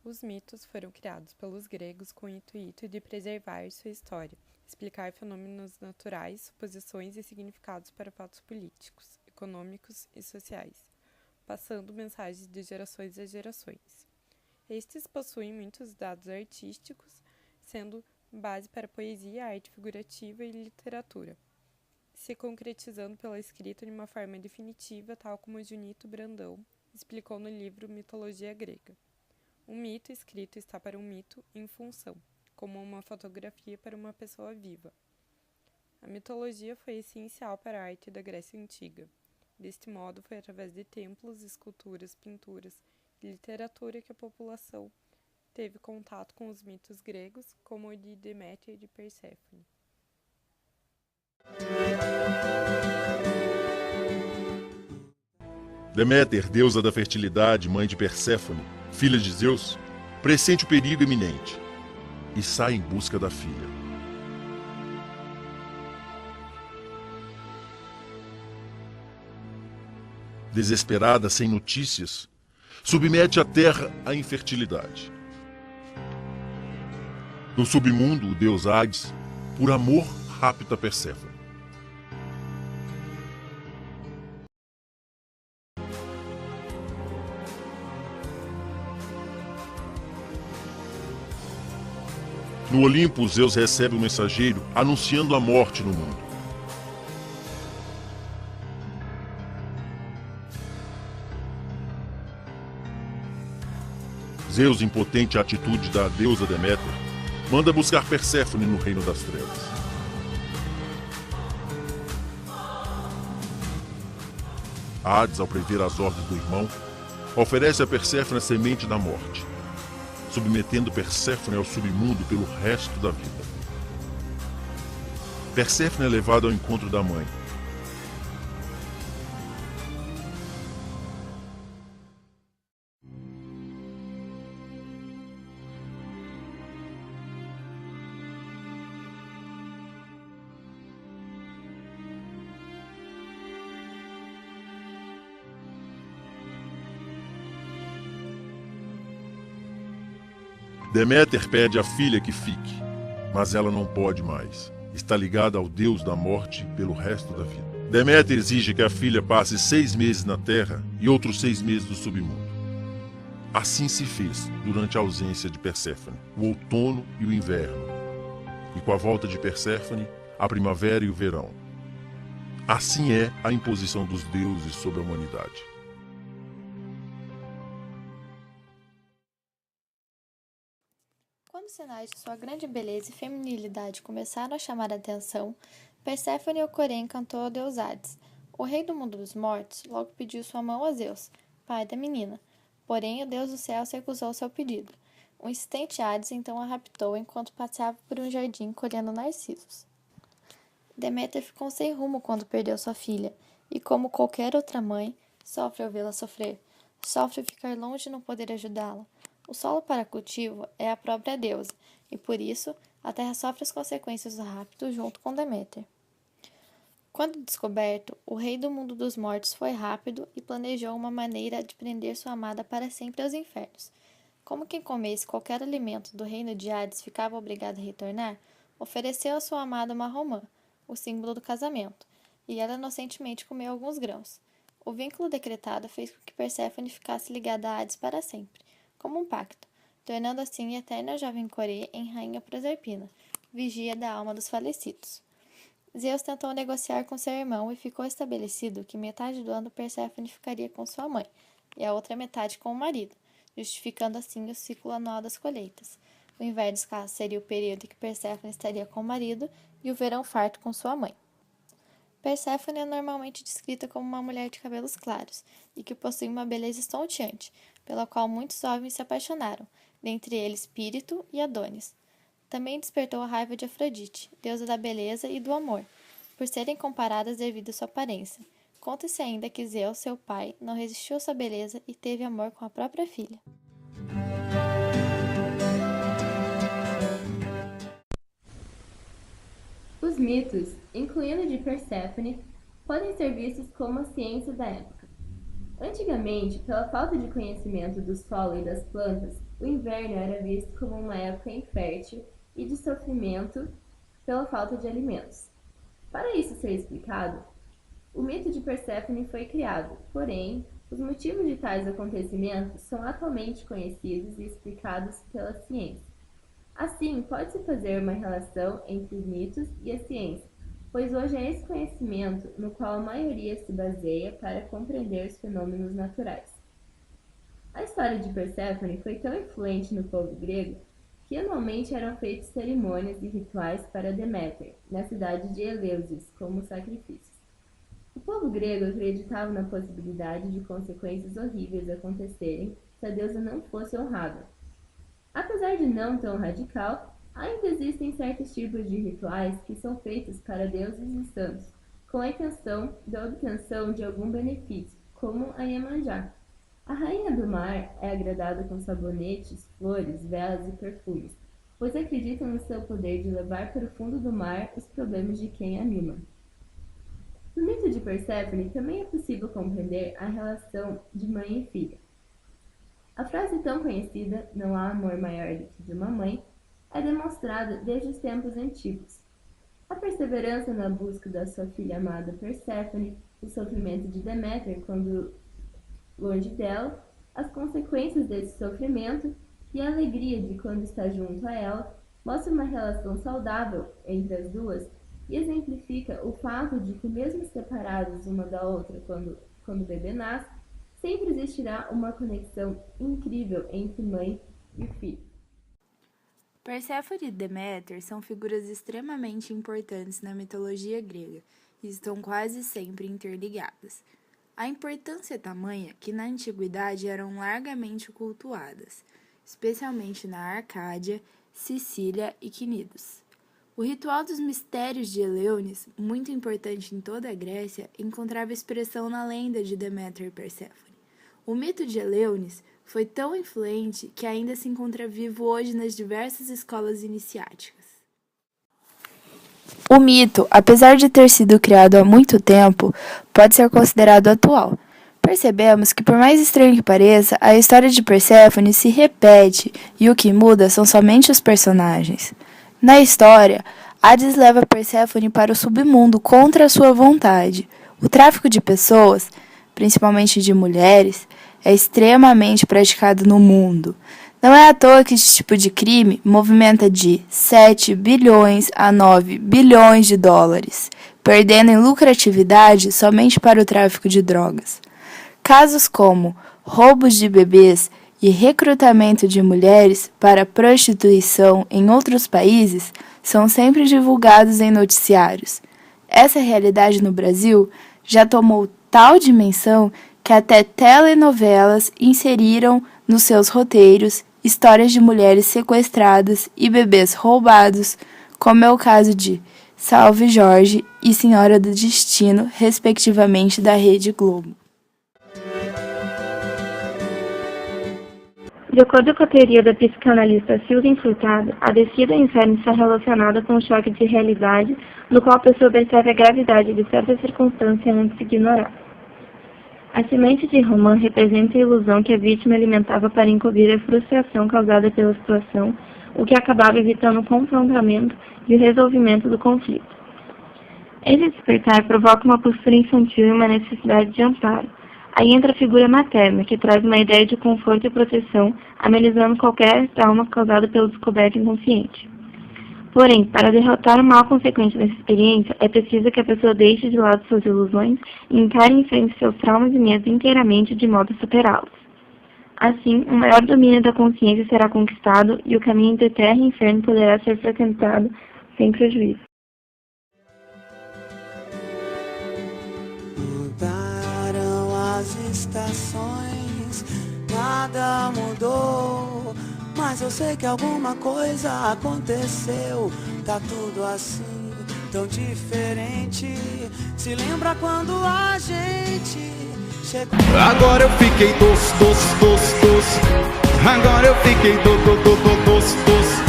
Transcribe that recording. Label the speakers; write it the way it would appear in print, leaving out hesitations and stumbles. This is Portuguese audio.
Speaker 1: Os mitos foram criados pelos gregos com o intuito de preservar sua história, explicar fenômenos naturais, suposições e significados para fatos políticos, econômicos e sociais, passando mensagens de gerações a gerações. Estes possuem muitos dados artísticos, sendo base para poesia, arte figurativa e literatura, se concretizando pela escrita de uma forma definitiva, tal como Junito Brandão explicou no livro Mitologia Grega. Um mito escrito está para um mito em função, como uma fotografia para uma pessoa viva. A mitologia foi essencial para a arte da Grécia Antiga. Deste modo, foi através de templos, esculturas, pinturas e literatura que a população teve contato com os mitos gregos, como o de Deméter e de Perséfone.
Speaker 2: Deméter, deusa da fertilidade, mãe de Perséfone, filha de Zeus, pressente o perigo iminente e sai em busca da filha. Desesperada, sem notícias, submete a terra à infertilidade. No submundo, o deus Hades, por amor, rapta Perséfone. No Olimpo, Zeus recebe um mensageiro anunciando a morte no mundo. Zeus, impotente à atitude da deusa Deméter, manda buscar Perséfone no reino das trevas. Hades, ao prever as ordens do irmão, oferece a Perséfone a semente da morte, submetendo Perséfone ao submundo pelo resto da vida. Perséfone é levada ao encontro da mãe. Deméter pede à filha que fique, mas ela não pode mais. Está ligada ao deus da morte pelo resto da vida. Deméter exige que a filha passe 6 meses na terra e outros 6 meses no submundo. Assim se fez durante a ausência de Perséfone, o outono e o inverno, e com a volta de Perséfone, a primavera e o verão. Assim é a imposição dos deuses sobre a humanidade.
Speaker 3: Quando os sinais de sua grande beleza e feminilidade começaram a chamar a atenção, Perséfone ocorreu e encantou ao deus Hades. O rei do mundo dos mortos logo pediu sua mão a Zeus, pai da menina. Porém, o deus do céu se recusou ao seu pedido. O insistente Hades então a raptou enquanto passeava por um jardim colhendo narcisos. Deméter ficou sem rumo quando perdeu sua filha, e como qualquer outra mãe, sofre ao vê-la sofrer. Sofre ficar longe e não poder ajudá-la. O solo para cultivo é a própria deusa, e por isso a terra sofre as consequências do rapto junto com Deméter. Quando descoberto, o rei do mundo dos mortos foi rápido e planejou uma maneira de prender sua amada para sempre aos infernos. Como quem comesse qualquer alimento do reino de Hades ficava obrigado a retornar, ofereceu a sua amada uma romã, o símbolo do casamento, e ela inocentemente comeu alguns grãos. O vínculo decretado fez com que Perséfone ficasse ligada a Hades para sempre, como um pacto, tornando assim a eterna jovem Coré em rainha Proserpina, vigia da alma dos falecidos. Zeus tentou negociar com seu irmão e ficou estabelecido que metade do ano Perséfone ficaria com sua mãe e a outra metade com o marido, justificando assim o ciclo anual das colheitas. O inverno escasso seria o período em que Perséfone estaria com o marido e o verão farto com sua mãe. Perséfone é normalmente descrita como uma mulher de cabelos claros e que possui uma beleza estonteante, pela qual muitos homens se apaixonaram, dentre eles Pírito e Adonis. Também despertou a raiva de Afrodite, deusa da beleza e do amor, por serem comparadas devido à sua aparência. Conta-se ainda que Zeus, seu pai, não resistiu à sua beleza e teve amor com a própria filha.
Speaker 4: Os mitos, incluindo o de Perséfone, podem ser vistos como a ciência da época. Antigamente, pela falta de conhecimento do solo e das plantas, o inverno era visto como uma época infértil e de sofrimento pela falta de alimentos. Para isso ser explicado, o mito de Perséfone foi criado, porém, os motivos de tais acontecimentos são atualmente conhecidos e explicados pela ciência. Assim, pode-se fazer uma relação entre os mitos e a ciência, pois hoje é esse conhecimento no qual a maioria se baseia para compreender os fenômenos naturais. A história de Perséfone foi tão influente no povo grego que anualmente eram feitas cerimônias e rituais para Deméter, na cidade de Eleusis, como sacrifícios. O povo grego acreditava na possibilidade de consequências horríveis acontecerem se a deusa não fosse honrada. Apesar de não tão radical, ainda existem certos tipos de rituais que são feitos para deuses e santos, com a intenção da obtenção de algum benefício, como a Iemanjá. A rainha do mar é agradada com sabonetes, flores, velas e perfumes, pois acreditam no seu poder de levar para o fundo do mar os problemas de quem a mima. No mito de Perséfone também é possível compreender a relação de mãe e filha. A frase tão conhecida, "não há amor maior do que de uma mãe", é demonstrada desde os tempos antigos. A perseverança na busca da sua filha amada Perséfone, o sofrimento de Deméter quando longe dela, as consequências desse sofrimento e a alegria de quando está junto a ela, mostra uma relação saudável entre as duas e exemplifica o fato de que, mesmo separados uma da outra quando o bebê nasce, sempre existirá uma conexão incrível entre mãe e filho.
Speaker 5: Perséfone e Deméter são figuras extremamente importantes na mitologia grega e estão quase sempre interligadas. A importância é tamanha que na antiguidade eram largamente cultuadas, especialmente na Arcádia, Sicília e Cnidos. O ritual dos mistérios de Eleusis, muito importante em toda a Grécia, encontrava expressão na lenda de Deméter e Perséfone. O mito de Eleusis foi tão influente que ainda se encontra vivo hoje nas diversas escolas iniciáticas. O mito, apesar de ter sido criado há muito tempo, pode ser considerado atual. Percebemos que, por mais estranho que pareça, a história de Perséfone se repete e o que muda são somente os personagens. Na história, Hades leva Perséfone para o submundo contra a sua vontade. O tráfico de pessoas, principalmente de mulheres, é extremamente praticado no mundo. Não é à toa que esse tipo de crime movimenta de 7 bilhões a 9 bilhões de dólares, perdendo em lucratividade somente para o tráfico de drogas. Casos como roubos de bebês e recrutamento de mulheres para prostituição em outros países são sempre divulgados em noticiários. Essa realidade no Brasil já tomou tal dimensão que até telenovelas inseriram nos seus roteiros histórias de mulheres sequestradas e bebês roubados, como é o caso de Salve Jorge e Senhora do Destino, respectivamente, da Rede Globo.
Speaker 6: De acordo com a teoria da psicanalista Susan Furtado, a descida ao inferno está relacionada com um choque de realidade, no qual a pessoa percebe a gravidade de certa circunstância antes de ignorar. A semente de romã representa a ilusão que a vítima alimentava para encobrir a frustração causada pela situação, o que acabava evitando o confrontamento e o resolvimento do conflito. Esse despertar provoca uma postura infantil e uma necessidade de amparo. Aí entra a figura materna, que traz uma ideia de conforto e proteção, amenizando qualquer trauma causado pelo descoberto inconsciente. Porém, para derrotar o mal consequente dessa experiência, é preciso que a pessoa deixe de lado suas ilusões e encare em frente seus traumas e medos inteiramente de modo a superá-los. Assim, o maior domínio da consciência será conquistado e o caminho entre terra e inferno poderá ser frequentado sem prejuízo.
Speaker 7: Mudaram as estações, nada mudou, mas eu sei que alguma coisa aconteceu. Tá tudo assim, tão diferente. Se lembra quando a gente chegou?
Speaker 8: Agora eu fiquei doce. Agora eu fiquei doce.